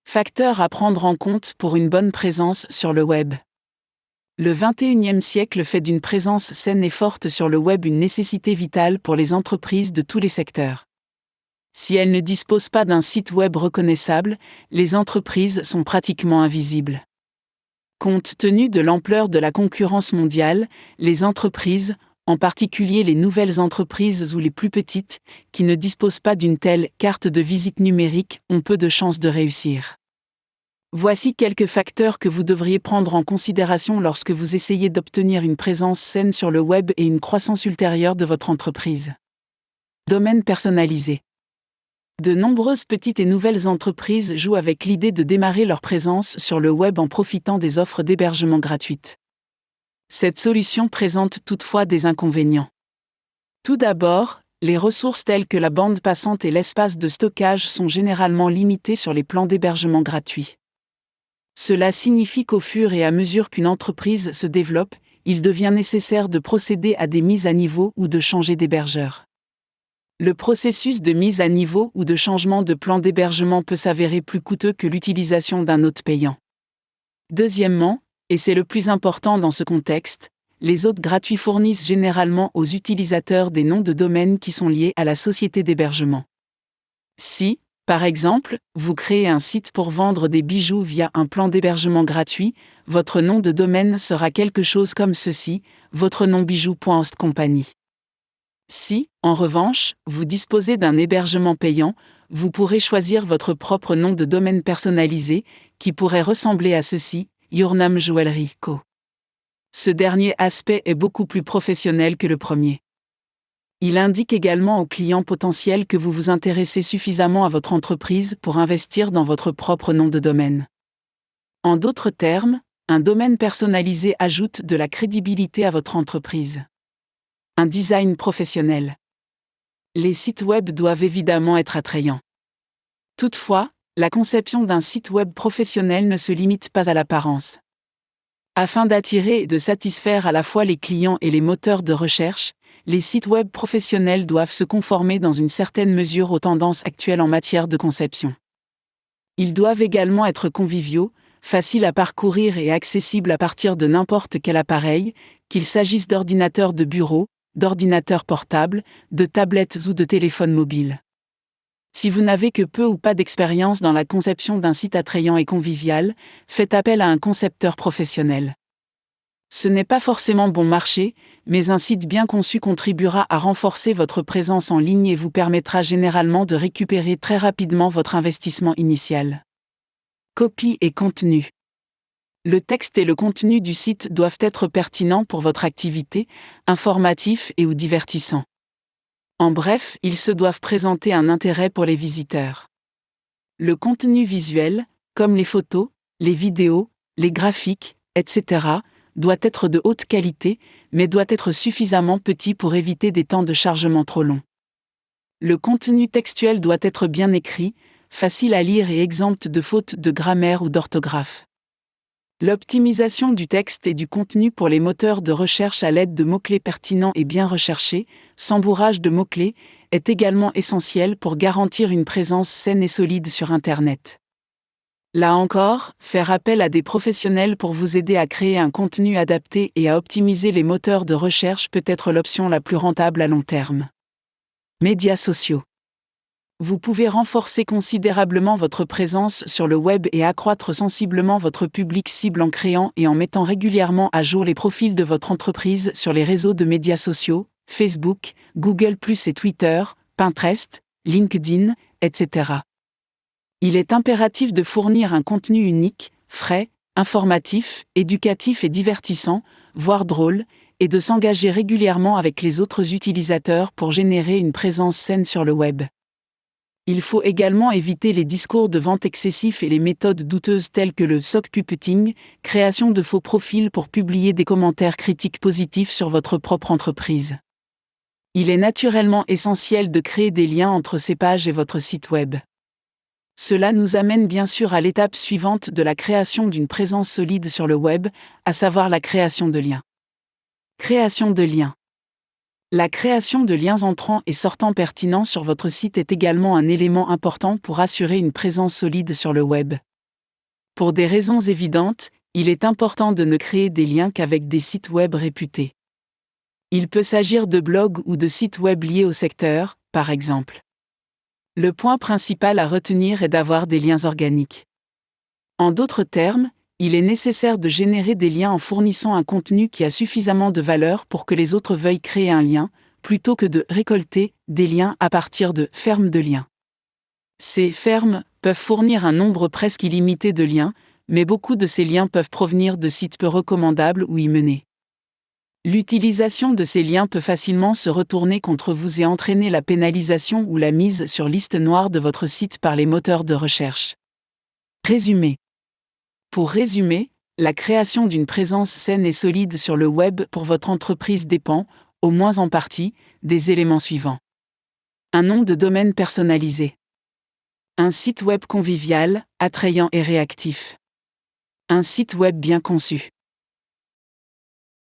Facteurs à prendre en compte pour une bonne présence sur le web. Le XXIe siècle fait d'une présence saine et forte sur le web une nécessité vitale pour les entreprises de tous les secteurs. Si elles ne disposent pas d'un site web reconnaissable, les entreprises sont pratiquement invisibles. Compte tenu de l'ampleur de la concurrence mondiale, les entreprises, en particulier les nouvelles entreprises ou les plus petites, qui ne disposent pas d'une telle carte de visite numérique, ont peu de chances de réussir. Voici quelques facteurs que vous devriez prendre en considération lorsque vous essayez d'obtenir une présence saine sur le web et une croissance ultérieure de votre entreprise. Domaine personnalisé. De nombreuses petites et nouvelles entreprises jouent avec l'idée de démarrer leur présence sur le web en profitant des offres d'hébergement gratuites. Cette solution présente toutefois des inconvénients. Tout d'abord, les ressources telles que la bande passante et l'espace de stockage sont généralement limitées sur les plans d'hébergement gratuits. Cela signifie qu'au fur et à mesure qu'une entreprise se développe, il devient nécessaire de procéder à des mises à niveau ou de changer d'hébergeur. Le processus de mise à niveau ou de changement de plan d'hébergement peut s'avérer plus coûteux que l'utilisation d'un hôte payant. Deuxièmement, et c'est le plus important dans ce contexte, les hôtes gratuits fournissent généralement aux utilisateurs des noms de domaine qui sont liés à la société d'hébergement. Si, par exemple, vous créez un site pour vendre des bijoux via un plan d'hébergement gratuit, votre nom de domaine sera quelque chose comme ceci, votrenombijoux.hostcompany. Si, en revanche, vous disposez d'un hébergement payant, vous pourrez choisir votre propre nom de domaine personnalisé, qui pourrait ressembler à ceci, Yournam Jewelry Co. Ce dernier aspect est beaucoup plus professionnel que le premier. Il indique également aux clients potentiels que vous vous intéressez suffisamment à votre entreprise pour investir dans votre propre nom de domaine. En d'autres termes, un domaine personnalisé ajoute de la crédibilité à votre entreprise. Un design professionnel. Les sites web doivent évidemment être attrayants. Toutefois, la conception d'un site web professionnel ne se limite pas à l'apparence. Afin d'attirer et de satisfaire à la fois les clients et les moteurs de recherche, les sites web professionnels doivent se conformer dans une certaine mesure aux tendances actuelles en matière de conception. Ils doivent également être conviviaux, faciles à parcourir et accessibles à partir de n'importe quel appareil, qu'il s'agisse d'ordinateurs de bureau, d'ordinateurs portables, de tablettes ou de téléphones mobiles. Si vous n'avez que peu ou pas d'expérience dans la conception d'un site attrayant et convivial, faites appel à un concepteur professionnel. Ce n'est pas forcément bon marché, mais un site bien conçu contribuera à renforcer votre présence en ligne et vous permettra généralement de récupérer très rapidement votre investissement initial. Copie et contenu. Le texte et le contenu du site doivent être pertinents pour votre activité, informatifs et ou divertissants. En bref, ils se doivent présenter un intérêt pour les visiteurs. Le contenu visuel, comme les photos, les vidéos, les graphiques, etc., doit être de haute qualité, mais doit être suffisamment petit pour éviter des temps de chargement trop longs. Le contenu textuel doit être bien écrit, facile à lire et exempt de fautes de grammaire ou d'orthographe. L'optimisation du texte et du contenu pour les moteurs de recherche à l'aide de mots-clés pertinents et bien recherchés, sans bourrage de mots-clés, est également essentielle pour garantir une présence saine et solide sur Internet. Là encore, faire appel à des professionnels pour vous aider à créer un contenu adapté et à optimiser les moteurs de recherche peut être l'option la plus rentable à long terme. Médias sociaux. Vous pouvez renforcer considérablement votre présence sur le web et accroître sensiblement votre public cible en créant et en mettant régulièrement à jour les profils de votre entreprise sur les réseaux de médias sociaux, Facebook, Google+ et Twitter, Pinterest, LinkedIn, etc. Il est impératif de fournir un contenu unique, frais, informatif, éducatif et divertissant, voire drôle, et de s'engager régulièrement avec les autres utilisateurs pour générer une présence saine sur le web. Il faut également éviter les discours de vente excessifs et les méthodes douteuses telles que le sock puppetting, création de faux profils pour publier des commentaires critiques positifs sur votre propre entreprise. Il est naturellement essentiel de créer des liens entre ces pages et votre site web. Cela nous amène bien sûr à l'étape suivante de la création d'une présence solide sur le web, à savoir la création de liens. Création de liens. La création de liens entrants et sortants pertinents sur votre site est également un élément important pour assurer une présence solide sur le web. Pour des raisons évidentes, il est important de ne créer des liens qu'avec des sites web réputés. Il peut s'agir de blogs ou de sites web liés au secteur, par exemple. Le point principal à retenir est d'avoir des liens organiques. En d'autres termes, il est nécessaire de générer des liens en fournissant un contenu qui a suffisamment de valeur pour que les autres veuillent créer un lien, plutôt que de récolter des liens à partir de fermes de liens. Ces fermes peuvent fournir un nombre presque illimité de liens, mais beaucoup de ces liens peuvent provenir de sites peu recommandables ou y mener. L'utilisation de ces liens peut facilement se retourner contre vous et entraîner la pénalisation ou la mise sur liste noire de votre site par les moteurs de recherche. Résumé. Pour résumer, la création d'une présence saine et solide sur le web pour votre entreprise dépend, au moins en partie, des éléments suivants. Un nom de domaine personnalisé. Un site web convivial, attrayant et réactif. Un site web bien conçu.